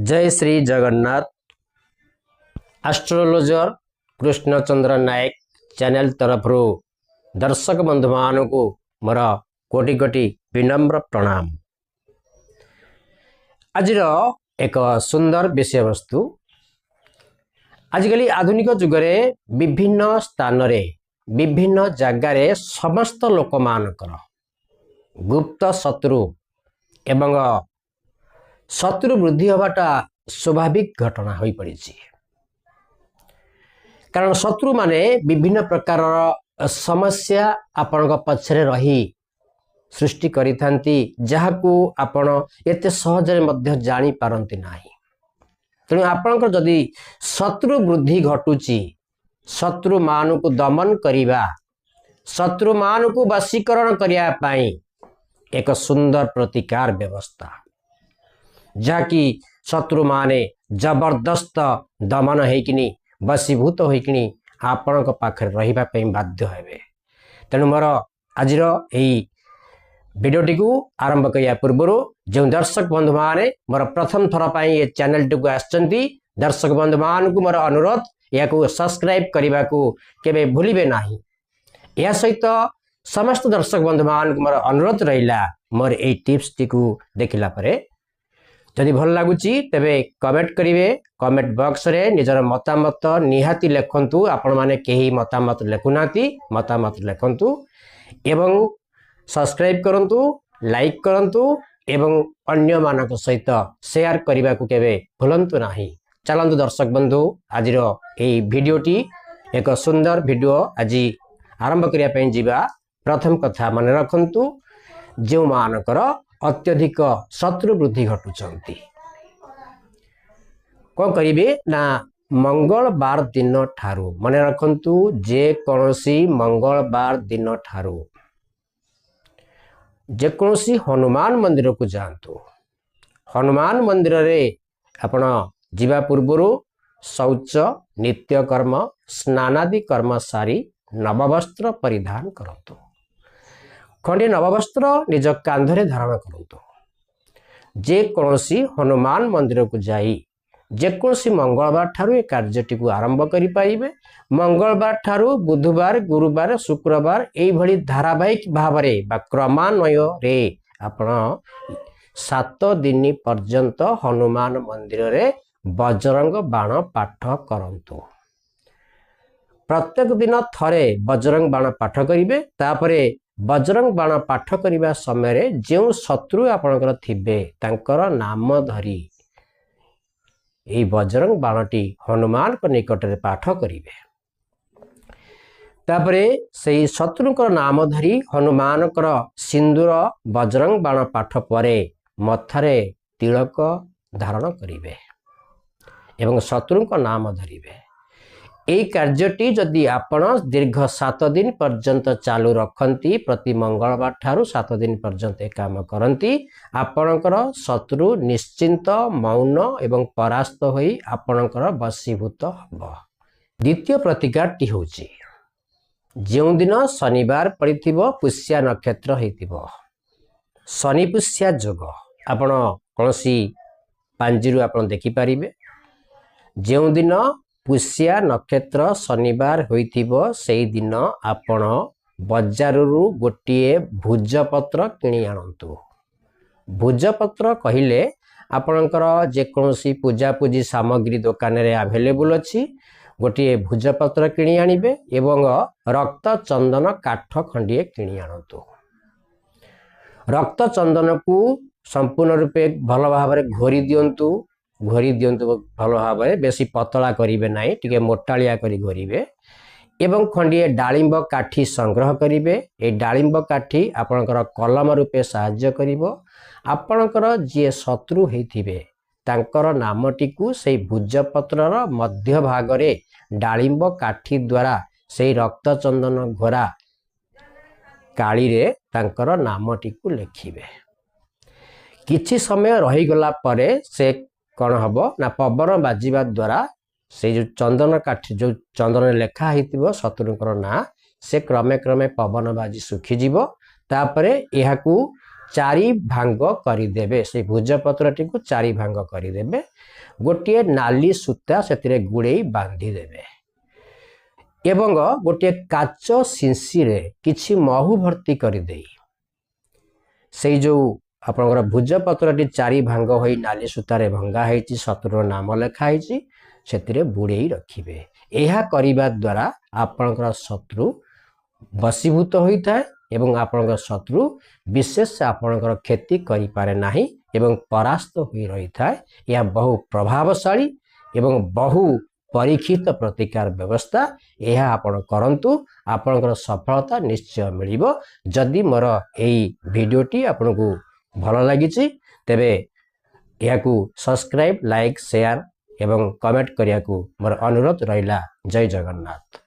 जय श्री जगन्नाथ। एस्ट्रोलॉजर कृष्णचंद्र नायक चैनल तरफ दर्शक बंधु मान को मोर कोटि कोटि विनम्र प्रणाम। आज एक सुंदर विषय वस्तु। आजिकल आधुनिक जुगरे विभिन्न स्थान रे विभिन्न जगार समस्त लोक मानकर गुप्त शत्रु एवं शत्रु वृद्धि होवाटा स्वाभाविक घटना हो पड़ी। कारण शत्रु माने विभिन्न प्रकार समस्या आपण पछरे रही सृष्टि करि थांती, जहाकू आपण एते सहजरे मध्य जानी पारंती नाही। तेणु आपणकर जदि शत्रु वृद्धि घटुची, शत्रु मान को दमन करिबा, शत्रु मान को वशीकरण करिया पाई एक सुंदर प्रतिकार व्यवस्था, जहाँकि शत्रु माने जबरदस्त दमन होइकिनी वशीभूत होइकिनी आपण पाखे रहिबा पई बाध्य हेबे। तेणु मोर आज भिडियोटी को आरंभ करिया पूर्व जो दर्शक बंधु माने मोर प्रथम थर पर ये चैनल टी को आछंती, दर्शक बंधु मान को मोर अनुरोध या को सब्सक्राइब करने को केबे भूलिबे नाही। या सहित समस्त दर्शक बंधु मान को मोर अनुरोध रहिला, मोर ए टिप्स टी को देखिला परे जदि भल लगुच तेबे कमेंट करिवे। कमेंट बॉक्स रे निजर मतामत निहाती लेखंतु। आपण माने केही मतामत लेखुनाती, मतामत लेखंतु एवं सब्सक्राइब करंतु, लाइक करंतु एवं अन्य मानक सहित शेयर करने को केबे भूलंतु नाही। चलंतु दर्शक बंधु, आज एई भिडियोटी एक सुंदर भिडियो आज आरंभ करिया पई जिबा। प्रथम कथा मन रखंतु, जो मानकर अत्यधिक शत्रु वृद्धि घटुचंती कौन करिवे ना मंगलवार दिन ठारू मन रखंतु, जे कोनोसी मंगलवार दिन ठारू जे कोनोसी हनुमान मंदिर को जातु। हनुमान मंदिर रे आपण जीवा पूर्व शौच नित्य कर्म स्नानादि कर्म सारी नववस्त्र परिधान करतु। खंडे नववस्त्र निज कांधरे धारण करतु। जे कोनोसी हनुमान मंदिर को जाई जेकोसी मंगलवार ठारू कार्यटी को आरंभ करि पाइबे। मंगलवार ठारू बुधवार, गुरुवार, शुक्रवार एई भली धारावाहिक भावरे बा क्रमान्वय रे आपण 7 दिन पर्यंत हनुमान मंदिर रे बजरंग बाण पाठ करंतु। प्रत्येक दिन थरे बजरंग बाण पाठ करिवे। तापरे बजरंग बाण पाठ करिबा समय रे जो शत्रु आपणकर थिबे तांकर नाम धरी एई बजरंग बाणटी हनुमान को निकट रे पाठ करिवे। तापरे सेई शत्रुकर नाम धरी हनुमान कर सिंदूर बजरंग बाण पाठ परे मथारे तिलक धारण करिवे एवं शत्रुकर नाम धरिवे। एई कार्यटी जदि आपण दीर्घ 7 दिन पर्यंत चालू रखंती, प्रति मंगलवार ठारू 7 दिन पर्यंत काम करंती, आपणकर शत्रु निश्चिंत मौन एवं परास्त होई आपणकर वशीभूत हब। द्वितीय प्रतिकारटी होची, जो दिन शनिवार पड़िथिबो पुष्या नक्षत्र हेतिबो, शनि पुष्या जोग आपण कोनोसी पांजिरु आपण देखि पारिबे। जो दिन पुष्या नक्षत्र शनिवार होइथिबो सेई दिन आपण बजाररू गोटिए भुजपत्र किणी आनंतु। भुजपत्र कहिले आपणकर जे कोनोसी पूजा पूजी सामग्री दुकान रे अवेलेबल अछि, गोटिए भुजपत्र किणी आनिबे एवं रक्त चंदन काठ खंडिए किणी आनंतु। रक्त चंदन को संपूर्ण रूपे भल भाव घोरी दियंतु, घोरी दियंतु भल भाव, बेसी पतला करिवे नाही, टिके मोटालिया करी घोरीबे एवं खंडिए डालिंब काठी संग्रह करिवे। ए डालिंब काठी आपणकर कलम रूपे सहाय्य करिवो। आपणकर जे शत्रु हेथिबे तांकर नामटी को सेई भुजपत्रर मध्य भाग रे डालिंब काठी द्वारा सेई रक्त चंदन घोरा काली रे तांकर नामटी को लेखिबे। किछि समय रही गला परे से कौन हबो ना पवन बाजिबा द्वारा से जो चंदन काठी जो चंदन लेखा हेतिबो शत्रुकर ना से क्रमे क्रमे पवन बाजी सुखी जीवो। तापरे एहाकू ଚାରି ଭାଙ୍ଗ କରିଦେବେ। ସେଇ ଭୁଜପତ୍ରଟିକୁ ଚାରି ଭାଙ୍ଗ କରିଦେବେ। ଗୋଟିଏ ନାଲି ସୂତା ସେଥିରେ ଗୁଡ଼େଇ ବାନ୍ଧିଦେବେ ଏବଂ ଗୋଟିଏ କାଚ ଶିଶିରେ କିଛି ମହୁ ଭର୍ତ୍ତି କରିଦେଇ ସେଇ ଯେଉଁ ଆପଣଙ୍କର ଭୁଜପତ୍ରଟି ଚାରି ଭାଙ୍ଗ ହୋଇ ନାଲି ସୂତାରେ ଭଙ୍ଗା ହେଇଛି, ଶତ୍ରୁର ନାମ ଲେଖା ହେଇଛି, ସେଥିରେ ବୁଡ଼େଇ ରଖିବେ। ଏହା କରିବା ଦ୍ୱାରା ଆପଣଙ୍କର ଶତ୍ରୁ ବଶୀଭୂତ ହୋଇଥାଏ ଏବଂ ଆପଣଙ୍କର ଶତ୍ରୁ ବିଶେଷ ଆପଣଙ୍କର କ୍ଷତି କରିପାରେ ନାହିଁ ଏବଂ ପରାସ୍ତ ହୋଇ ରହିଥାଏ। ଏହା ବହୁ ପ୍ରଭାବଶାଳୀ ଏବଂ ବହୁ ପରୀକ୍ଷିତ ପ୍ରତିକାର ବ୍ୟବସ୍ଥା। ଏହା ଆପଣ କରନ୍ତୁ, ଆପଣଙ୍କର ସଫଳତା ନିଶ୍ଚୟ ମିଳିବ। ଯଦି ମୋର ଏହି ଭିଡ଼ିଓଟି ଆପଣଙ୍କୁ ଭଲ ଲାଗିଛି ତେବେ ଏହାକୁ ସବସ୍କ୍ରାଇବ୍, ଲାଇକ୍, ସେୟାର ଏବଂ କମେଣ୍ଟ କରିବାକୁ ମୋର ଅନୁରୋଧ ରହିଲା। ଜୟ ଜଗନ୍ନାଥ।